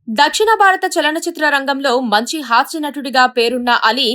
దక్షిణ భారత చలనచిత్ర రంగంలో మంచి హాస్య నటుడిగా పేరున్న అలీ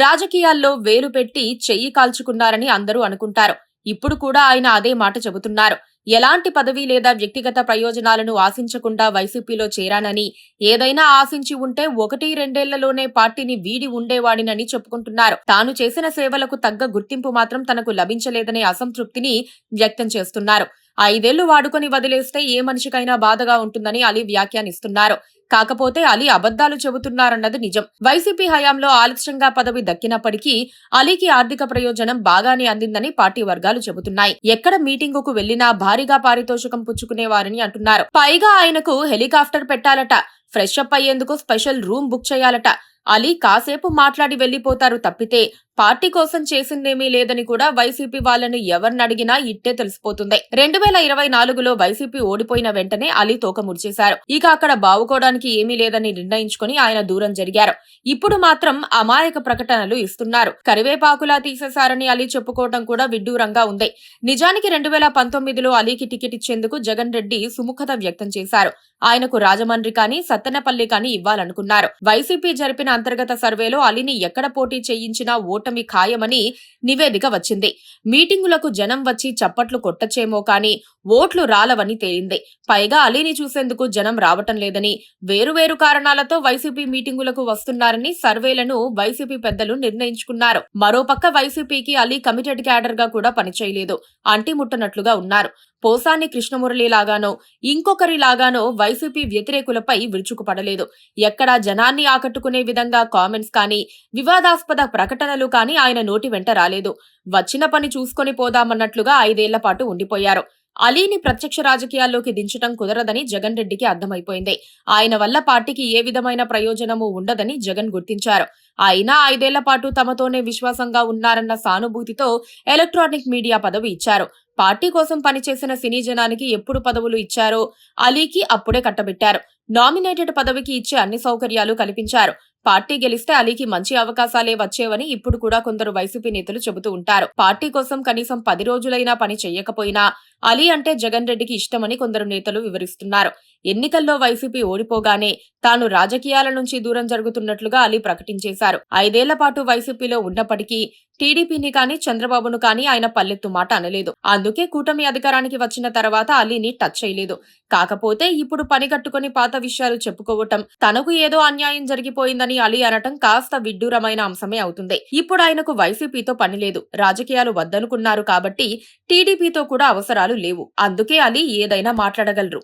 రాజకీయాల్లో వేలు పెట్టి చెయ్యి కాల్చుకున్నారని అందరూ అనుకుంటారు. ఇప్పుడు కూడా ఆయన అదే మాట చెబుతున్నారు. ఎలాంటి పదవి లేదా వ్యక్తిగత ప్రయోజనాలను ఆశించకుండా వైసీపీలో చేరానని, ఏదైనా ఆశించి ఉంటే 1-2 ఏళ్లలోనే పార్టీని వీడి ఉండేవాడినని చెప్పుకుంటున్నారు. తాను చేసిన సేవలకు తగ్గ గుర్తింపు మాత్రం తనకు లభించలేదనే అసంతృప్తిని వ్యక్తం చేస్తున్నారు. 5 ఏళ్లు వాడుకొని వదిలేస్తే ఏ మనిషికైనా బాధగా ఉంటుందని అలీ వ్యాఖ్యానిస్తున్నారు. కాకపోతే అలీ అబద్దాలు చెబుతున్నారన్నది నిజం. వైసీపీ హయాంలో ఆలస్యంగా పదవి దక్కినప్పటికీ అలీకి ఆర్థిక ప్రయోజనం బాగానే అందిందని పార్టీ వర్గాలు చెబుతున్నాయి. ఎక్కడ మీటింగుకు వెళ్లినా భారీగా పారితోషికం పుచ్చుకునేవారని అంటున్నారు. పైగా ఆయనకు హెలికాప్టర్ పెట్టాలట, ఫ్రెష్ అప్ అయ్యేందుకు స్పెషల్ రూమ్ బుక్ చేయాలట. అలీ కాసేపు మాట్లాడి వెళ్లిపోతారు తప్పితే పార్టీ కోసం చేసిందేమీ లేదని కూడా వైసీపీ వాళ్లను ఎవరినడిగినా ఇట్టే తెలిసిపోతుంది. 2024లో వైసీపీ ఓడిపోయిన వెంటనే అలీ తోక ముడిచేశారు. ఇక అక్కడ బావుకోవడానికి ఏమీ లేదని నిర్ణయించుకుని ఆయన దూరం జరిగారు. ఇప్పుడు మాత్రం అమాయక ప్రకటనలు ఇస్తున్నారు. కరివేపాకులా తీసేశారని అలీ చెప్పుకోవడం కూడా విడ్డూరంగా ఉంది. నిజానికి 2019లో అలీకి టికెట్ ఇచ్చేందుకు జగన్ రెడ్డి సుముఖత వ్యక్తం చేశారు. ఆయనకు రాజమండ్రి కానీ సత్తెనపల్లి కానీ ఇవ్వాలనుకున్నారు. వైసీపీ జరిపిన అంతర్గత సర్వేలో అలీని ఎక్కడ పోటీ చేయించినా ఓటమి ఖాయమని నివేదిక వచ్చింది. మీటింగులకు జనం వచ్చి చప్పట్లు కొట్టచ్చేమో కానీ ఓట్లు రాలవని తేలింది. పైగా అలీని చూసేందుకు జనం రావటం లేదని, వేరువేరు కారణాలతో వైసీపీ మీటింగులకు వస్తున్నారని సర్వేలను వైసీపీ పెద్దలు నిర్ణయించుకున్నారు. మరోపక్క వైసీపీకి అలీ కమిటెడ్ క్యాడర్ గా కూడా పనిచేయలేదు. అంటిముట్టనట్లుగా ఉన్నారు. పోసాని కృష్ణమురళి లాగానో ఇంకొకరి లాగానో వైసీపీ వ్యతిరేకులపై విరుచుకుపడలేదు. ఎక్కడా జనాన్ని ఆకట్టుకునే విధంగా కామెంట్స్ కానీ, వివాదాస్పద ప్రకటనలు కానీ ఆయన నోటి వెంట రాలేదు. వచ్చిన పని చూసుకొని పోదామన్నట్లుగా 5 ఏళ్ల పాటు ఉండిపోయారు. అలీని ప్రత్యక్ష రాజకీయాల్లోకి దించడం కుదరదని జగన్ రెడ్డికి అర్థమైపోయింది. ఆయన వల్ల పార్టీకి ఏ విధమైన ప్రయోజనమూ ఉండదని జగన్ గుర్తించారు. అయినా 5 ఏళ్ల పాటు తమతోనే విశ్వాసంగా ఉన్నారన్న సానుభూతితో ఎలక్ట్రానిక్ మీడియా పదవి ఇచ్చారు. పార్టీ కోసం పనిచేసిన సినీ జనానికి ఎప్పుడు పదవులు ఇచ్చారో అలీకి అప్పుడే కట్టబెట్టారు. నామినేటెడ్ పదవికి ఇచ్చే అన్ని సౌకర్యాలు కల్పించారు. పార్టీ గెలిస్తే అలీకి మంచి అవకాశాలే వచ్చేవని ఇప్పుడు కూడా కొందరు వైసీపీ నేతలు చెబుతూ ఉంటారు. పార్టీ కోసం కనీసం 10 రోజులైనా పని చెయ్యకపోయినా అలీ అంటే జగన్ రెడ్డికి ఇష్టమని కొందరు నేతలు వివరిస్తున్నారు. ఎన్నికల్లో వైసీపీ ఓడిపోగానే తాను రాజకీయాల నుంచి దూరం జరుగుతున్నట్లుగా అలీ ప్రకటించేశారు. 5 ఏళ్ల పాటు వైసీపీలో ఉన్నప్పటికీ టీడీపీని కానీ చంద్రబాబును కానీ ఆయన పల్లెత్తు మాట అనలేదు. అందుకే కూటమి అధికారానికి వచ్చిన తర్వాత అలీని టచ్ చేయలేదు. కాకపోతే ఇప్పుడు పని కట్టుకుని పాత విషయాలు చెప్పుకోవటం, తనకు ఏదో అన్యాయం జరిగిపోయిందని అలీ అనటం కాస్త విడ్డూరమైన అంశమే అవుతుంది. ఇప్పుడు ఆయనకు వైసీపీతో పని లేదు, రాజకీయాలు వద్దనుకున్నారు కాబట్టి టీడీపీతో కూడా అవసరాలు లేవు. అందుకే అలీ ఏదైనా మాట్లాడగలరు.